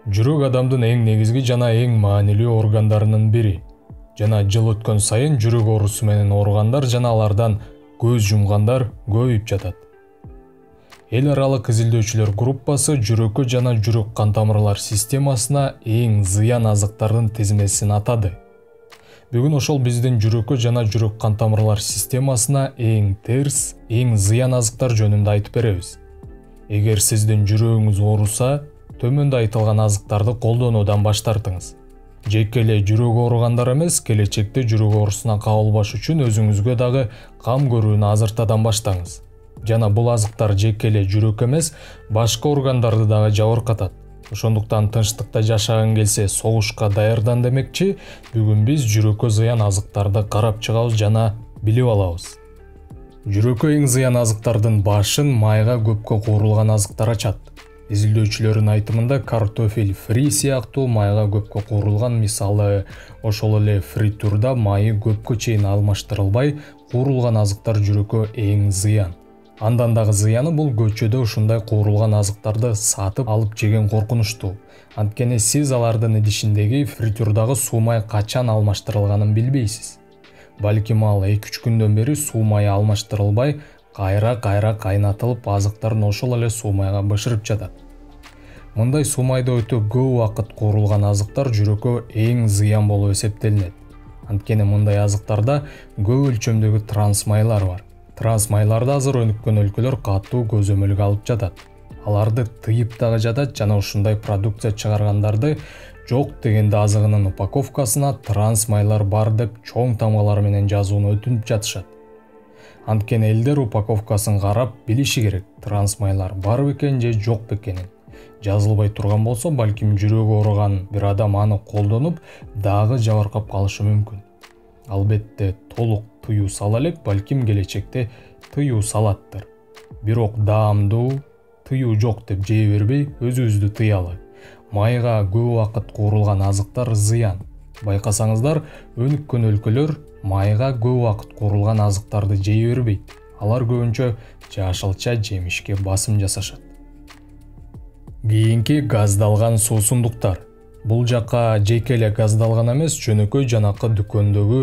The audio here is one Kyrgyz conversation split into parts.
Жүрөк адамдын эң негизги жана эң маанилүү органдарынын бири. Жана жыл өткөн сайын жүрөк оорусу менен ооругандар жана алардан көз жумгандар көбөйүп жатат. Эл аралык изилдөөчүлөр группасы жүрөккө жана жүрөк кан тамырлар системасына эң зыян азыктардын тизмесин атады. Бүгүн ошол биздин жүрөккө жана жүрөк кан тамырлар системасына эң терс, эң зыян азыктар жөнүндө айтып беребиз. Эгер сиздин жүрөгүңүз ооруса, төмөндө айтылган азыктарды колдонуудан баш тартыңыз. Жеке эле жүрөк ооругандар эмес, келечекте жүрөк оорусуна кабылбаш үчүн өзүңүзгө дагы кам көрүүнү азыртадан баштаңыз. Жана бул азыктар жеке эле жүрөк эмес, башка органдарды дагы жабыркатат. Ошондуктан тынчтыкта жашагың келсе, согушка даярдан демекчи, бүгүн биз жүрөккө зыян азыктарды карап чыгабыз жана билип алабыз. Жүрөккө эң зыян азыктардын башын майга көпкө куурулган азыктар ачат. Изилдөөчүлөрдүн айтымында картофель фри сыяктуу майга көпкө куурулган, мисалы, ошол эле фритюрда майы көпкө чейин алмаштырылбай куурулган азыктар жүрөккө эң зыян. Андан дагы зыяны бул көчөдө ушундай куурулган азыктарды сатып алып жеген коркунучтуу. Анткени сиз алардын идишиндеги фритюрдагы суу май качан алмаштырылганын билбейсиз. Балким ал 2-3 күндөн бери суу майы алмаштырылбай, кайра кайнатылып, азыктарын ошол эле суу майга бышырып жатат. Мындай суу майда өтө көп убакыт куурулган азыктар жүрөккө эң зыян болуп эсептелинет. Анткени мындай азыктарда көп өлчөмдөгү транс майлар бар. Транс майларды азыр өнүккөн өлкөлөр катуу көзөмөлгө алып жатат. Аларды тыйып дагы жатат жана ушундай продукция чыгаргандарды жок дегенде азыгынын упаковкасына транс майлар бар деп чоң тамгалар менен жазууну өтүнүп жатышат. Анткени элдер упаковкасын карап билиши керек, транс майлар бар бекен же жок бекенин. Жазылбай турган болсо, балким жүрөгү ооруган бир адам аны колдонуп дагы жабыркап калышы мүмкүн. Албетте толук тыюу сала элек, балким келечекте тыюу салаттыр. Бирок даамдуу тыюу жок деп жей бербей, өзүбүздү тыялы. Майга көп убакыт куурулган азыктар зыян. Байкасаңыздар, өнүккөн өлкөлөр майга көп убакыт куурулган азыктарды жей бербейт. Алар көбүнчө жашылча жемишке басым жасашат. Кийинки газдалган суусундуктар. Бул жакка жеке эле газдалган эмес, жөнөкөй жанакы дүкөндөгү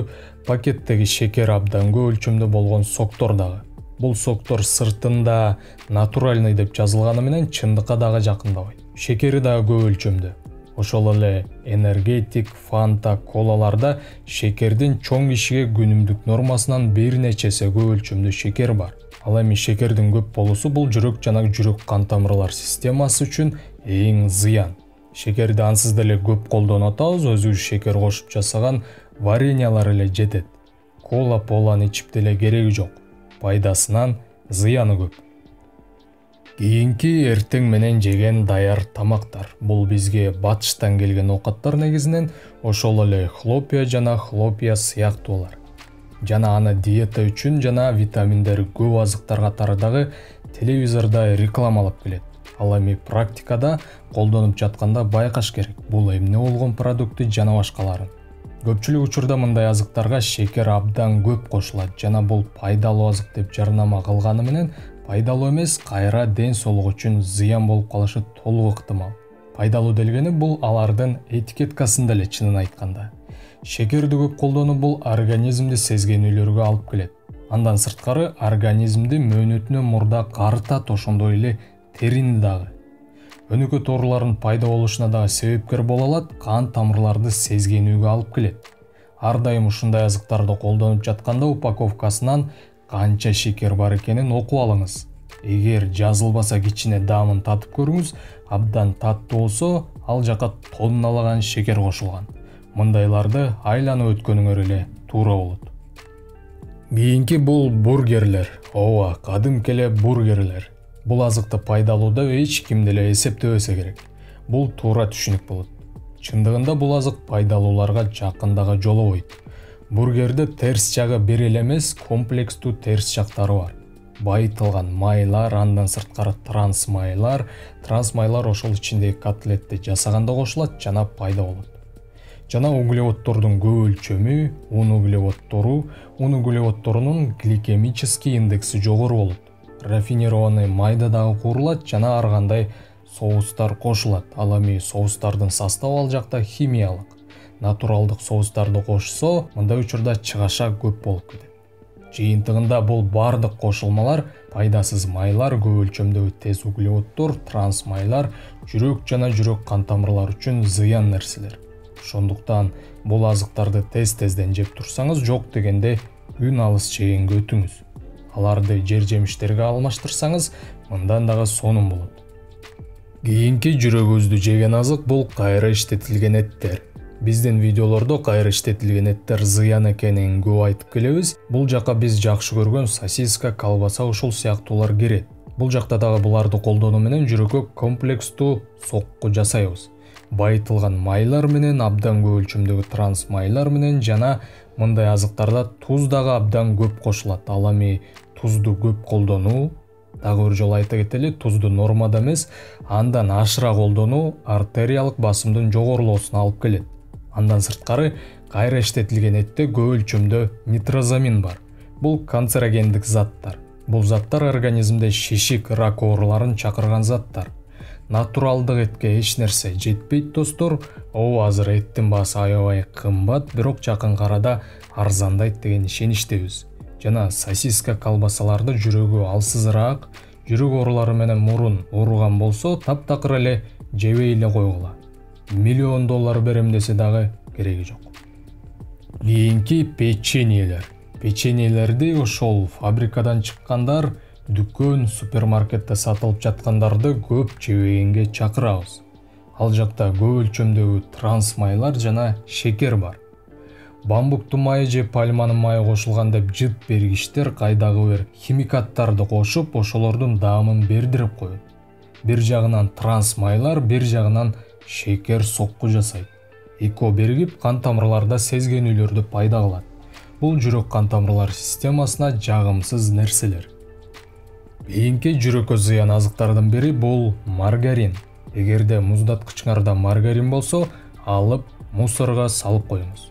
пакеттеги шекер абдан көп өлчөмдө болгон соктор дагы. Бул соктор сыртында натуральный деп жазылганы менен чындыкка дагы жакындабайт. Шекери дагы көп өлчөмдө. Ошол эле энергетик, фанта, колаларда шекердин чоң кишиге күнүмдүк нормасынан бир нече эсе көп өлчөмдө шекер бар. Ал эми шекердин көп болуусу бул жүрөк жана жүрөк кан тамырлар системасы үчүн эң зыян. Шекерди ансыз деле көп колдонуп атабыз, өзүбүз шекер кошуп жасаган вареньялар эле жетет. Кола-поланы ичип деле кереги жок. Пайдасынан зыяны көп. Кийинки эртең менен жеген даяр тамактар. Бул бизге батыштан келген оокаттар негизинен ошол эле хлопья жана хлопья сыяктуулар. Жана аны диета үчүн жана витаминдери көп азыктар катары дагы телевизордо рекламалап келет. Ал эми практикада колдонуп жатканда байкаш керек. Бул эмне болгон продукты жана башкаларын. Көпчүлүк учурда мындай азыктарга шекер абдан көп кошулат жана бул пайдалуу азык деп жарнама кылганы менен пайдалуу эмес, кайра ден соолук үчүн зыян болуп калышы толук ыктымал. Пайдалуу делгени бул алардын этикеткасында эле, чынын айтканда. Шекерди көп колдонуу бул организмди сезгенүүлөргө алып келет. Андан сырткары организмди мөөнөтүнөн мурда карытат, ошондой эле терини дагы. Өнүкөт ооруларынын пайда болушуна дагы себепкер боло алат, кан тамырларды сезгенүүгө алып келет. Ар дайым ушундай азыктарды колдонуп жатканда упаковкасынан канча шекер бар экенин окуп алыңыз. Эгер жазылбаса кичине даамын татып көрүңүз, абдан таттуу болсо, ал жака тонналаган шекер кошулган. Мындайларды айланып өткөнүңөр эле туура болот. Кийинки бул бургерлер. Ооба, кадимки эле бургерлер. Бул азыкты пайдалуу деп эч ким деле эсептебесе керек. Бул туура түшүнүк болот. Чындыгында бул азык пайдалууларга жакындагы жолобойт. Бургерде терс жагы бир эле эмес, комплекстүү терс жактары бар. Байытылган майлар, андан сырткары транс майлар ошол ичиндеги котлетти жасаганда кошулат жана пайда болот. Жана углеводдордун көп өлчөмү, ун углеводдорунун гликемический индекси жогору болот. Рафинированный майда дагы куурулат жана ар кандай соустар кошулат. Ал эми соустардын составы ал жакта химиялык. Натуралдык соустарды кошсо, мындай учурда чыгаша көп болуп кетет. Жыйынтыгында бул бардык кошулмалар пайдасыз майлар, көп өлчөмдөгү тез углеводдор, транс майлар, жүрөк жана жүрөк кан тамырлар үчүн зыян нерселер. Ошондуктан бул азыктарды тез-тезден жеп турсаңыз, жок дегенде үн алыс чегенге өтүңүз. Аларды жер-жемиштерге алмаштырсаңыз, мындан дагы сонун болот. Кийинки жүрөгүбүздү жеген азык бул кайра иштетилген эттер. Биздин видеолордо кайра иштетилген эттер зыян экенин көп айтып келебиз. Бул жака биз жакшы көргөн сосиска, колбаса ушул сыяктуулар кирет. Бул жакта дагы буларды колдонуу менен жүрөккө комплекстүү сокку жасайбыз. Байытылган майлар менен, абдан көп өлчөмдөгү транс майлар менен жана мындай азыктарда туз дагы абдан көп кошулат. Ал эми тузду көп колдонуу, дагы бир жолу айта кетели, тузду нормада эмес, андан ашыра колдонуу артериялык басымдын жогорулоосуна алып келет. Андан сырткары кайра иштетилген этте көп өлчөмдө нитрозамин бар. Бул канцерогендик заттар. Бул заттар организмде шишик, рак ооруларын чакырган заттар. Натуралдык этке эч нерсе жетпейт достор. Азыр эттин баасы аябай кымбат, бирок жакын арада арзандайт деген ишеничтебиз. Жана сосиска, колбасаларды жүрөгү алсызыраак, жүрөк оорулары менен мурун ооруган болсо, таптакыр эле жебей эле койгула. $1 миллион берем десе дагы кереги жок. Кийинки печеньелер. Печеньелерди ошол фабрикадан чыккандар, дүкөн, супермаркетте сатылып жаткандарды көп жебегенге чакырабыз. Ал жакта көп өлчөмдөгү транс майлар жана шекер бар. Бамбуктун майы же пальманын майы кошулган деп жыт бергичтер кайдагы бир химикаттарды кошуп, ошолордун даамын бердирип коет. Бир жагынан транс майлар, бир жагынан шекер сокку жасайт. Эко бергип кан тамырларда сезгенүүлөрдү пайда кылат. Бул жүрөк кан тамырлар системасына жагымсыз нерселер. Кийинки жүрөккө зыян азыктардын бири бул маргарин. Эгерде муздаткычыңарда маргарин болсо, алып мусорго салып коюңуз.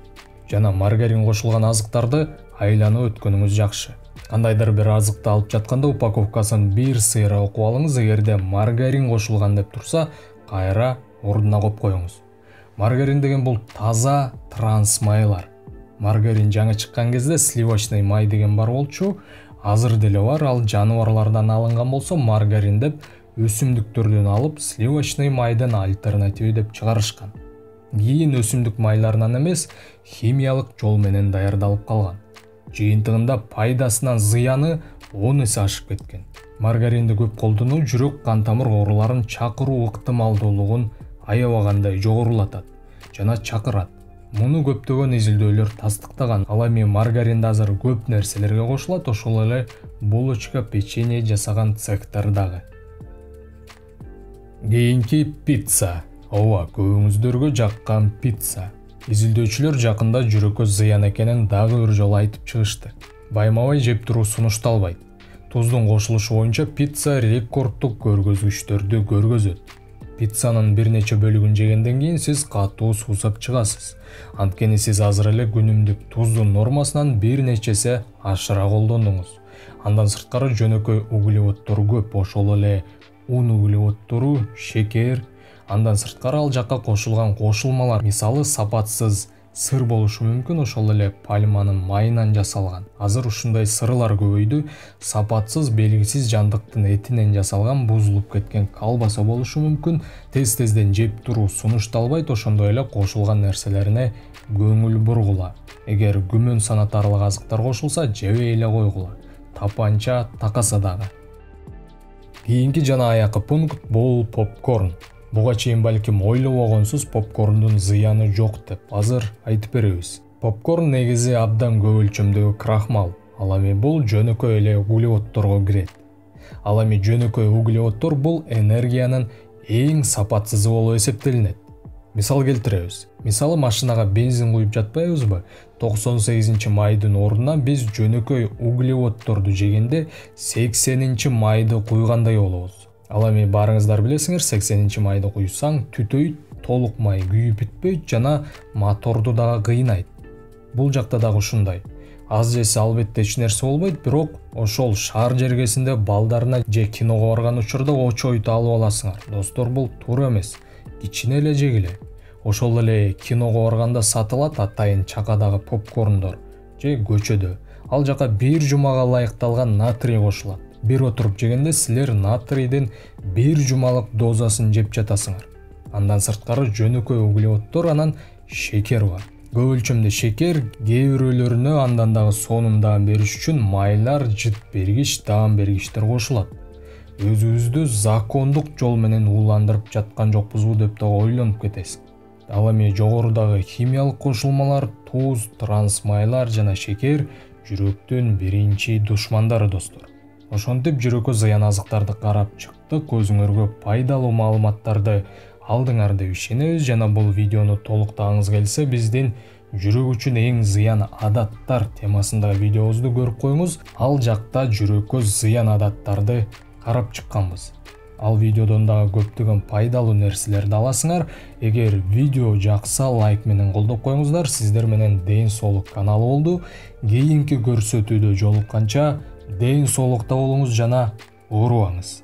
Жана маргарин кошулган азыктарды айланып өткөнүңүз жакшы. Кандайдыр бир азыкты алып жатканда упаковкасын бир сыйра окуп алыңыз, эгерде маргарин кошулган деп турса, кайра ордуна коюп коюңуз. Маргарин деген бул таза транс майлар. Маргарин жаңы чыккан кезде сливочный май деген бар болчу, азыр деле бар. Ал жаныбарлардан алынган болсо, маргарин деп өсүмдүктөрдөн алып, сливочный майдын альтернативи деп чыгарышкан. Кийин өсүмдүк майларынан эмес, химиялык жол менен даярдалып калган. Жыйынтыгында пайдасынан зыяны 10 эсе ашып кеткен. Маргаринди көп колдонуу жүрөк кан тамыр ооруларын чакыруу ыктымалдуулугун аябагандай жогорулатат жана чакырат. Муну көптөгөн изилдөөлөр тастыктаган. Ал эми маргаринди азыр көп нерселерге кошулат, ошол эле булочка, печенье жасаган цехтар дагы. Кийинки пицца. Көбүңүздөргө жаккан пицца. Изилдөөчүлөр жакында жүрөккө зыян экенин дагы бир жолу айтып чыгышты. Байма-бай жеп туруу сунушталбайт. Туздун кошулушу боюнча пицца рекорддук көргөзгүчтөрдү көргөзөт. Пиццанын бир нече бөлүгүн жегенден кийин сиз катуу суусап чыгасыз. Анткени сиз азыр эле күнүмдүк туздун нормасынан бир нечесе ашыра колдондуңуз. Андан сырткары жөнөкөй углеводдор көп, ошол эле ун углеводдору, шекер. Андан сырткары ал жакка кошулган кошулмалар, мисалы сапатсыз сыр болушу мүмкүн, ошол эле пальманын майынан жасалган. Азыр ушундай сырлар көбөйдү. Сапатсыз, белгисиз жандыктын этинен жасалган бузулуп кеткен колбаса болушу мүмкүн. Тез-тезден жеп туруу сунушталбайт, ошондой эле кошулган нерселерине көңүл бургула. Эгер күмөн санатарлык азыктар кошулса, жебей эле койгула. Тапанча такаса дагы. Кийинки жана аякы пункт бул попкорн. Буга чейин балким ойлобогонсуз попкорндун зыяны жок деп азыр айтып беребиз. Попкорн негизи абдан көп өлчөмдөгү крахмал. Ал эми бул жөнөкөй эле углеводдорго кирет. Ал эми жөнөкөй углеводдор бул энергиянын эң сапатсызы болуп эсептелинет. Мисал келтиребиз. Мисалы машинага бензин куюп жатпайбызбы? 98 майдын ордуна биз жөнөкөй углеводдорду жегенде 80 майды куйгандай болобуз. Ал эми барыңыздар билесиңер, 80 майды куйсаң түтөйт, толук май күйүп бүтпөйт жана моторду дагы кыйнайт. Бул жакта дагы ушундай. Аз жесе албетте эч нерсе болбойт, бирок ошол шаар жергесинде балдарына же киного барган учурда очойт алып аласыңар. Достор, бул туура эмес. Кичине эле жегиле. Ошол эле киного барганда сатылат атайын чакадагы попкорндор же көчөдө. Ал жака бир жумага ылайыкталган натрий кошулат. Бир отуруп жегенде силер натрийдин бир жумалык дозасын жеп жатасыңар. Андан сырткары жөнөкөй углеводдор анан шекер бар. Көп өлчөмдө шекер кээ бирөөлөрүнө андан дагы сонун даам бериш үчүн майлар, жыт бергич, даам бергичтер кошулат. Өзүбүздү закондук жол менен ууландырып жаткан жокпузбу деп да ойлонуп кетесиң. Ал эми жогорудагы химиялык кошулмалар, туз, трансмайлар жана шекер жүрөктүн биринчи душмандары, достор. Ошентип жүрөккө зыян азыктарды карап чыктык, өзүңөргө пайдалуу маалыматтарды алдыңар деп ишенебиз. Жана бул видеону толуктагыңыз келсе, биздин жүрөк үчүн эң зыян адаттар темасындагы видеобузду көрүп коюңуз. Ал жакта жүрөккө зыян адаттарды карап чыкканбыз. Ал видеодон дагы көптөгөн пайдалуу нерселерди аласыңар. Эгер видео жакса, лайк менен колдоп коюңуздар. Сиздер менен Ден Соолук каналы болду. Кийинки көрсөтүүдө жолукканча ден соолукта болуңуз жана оорубаңыз.